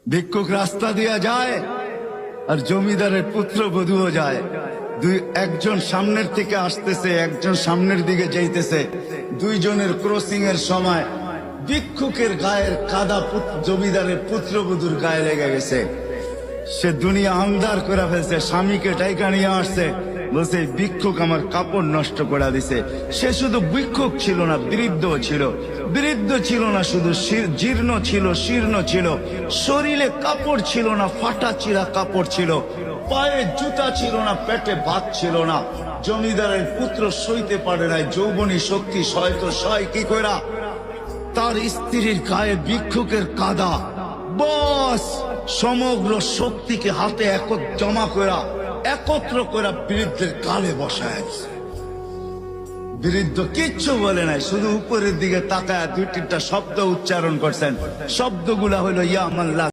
ভিক্ষুক রাস্তা দিয়া যায় আর জমিদারের পুত্রবধূও যায়। একজন সামনের থেকে আসতেছে, একজন সামনের দিকে যাইতেছে। দুইজনের ক্রসিং এর সময় ভিক্ষুকের গায়ের কাদা জমিদারের পুত্রবধূর গায়ে লেগে গেছে। সে দুনিয়া আন্ধার করে ফেলছে, স্বামীকে ডাইকা নিয়ে আসছে, বলছে ভিক্ষুক আমার কাপড় নষ্ট করে দিছে। সে শুধু ভিক্ষুক ছিল না, বৃদ্ধ ছিল। বৃদ্ধ ছিল না শুধু, জীর্ণ ছিল, শীর্ণ ছিল। শরীরে কাপড় ছিল না, ফাটা চিরা কাপড় ছিল। পায়ে জুতা ছিল না, পেটে ভাত ছিল না। জমিদারের পুত্র সইতে পারে নাই, যৌবনী শক্তি সয় তো সয় কি কইরা তার স্ত্রীর গায়ে ভিক্ষুকের কাদা। বস সমগ্র শক্তিকে হাতে জমা করা, একত্র করা বৃদ্ধের গালে বসায়। বৃদ্ধ কিচ্ছু বলে নাই, শুধু উপরের দিকে তাকায় দুই তিনটা শব্দ উচ্চারণ করছেন। শব্দগুলা হলো ইয়া আল্লাহ।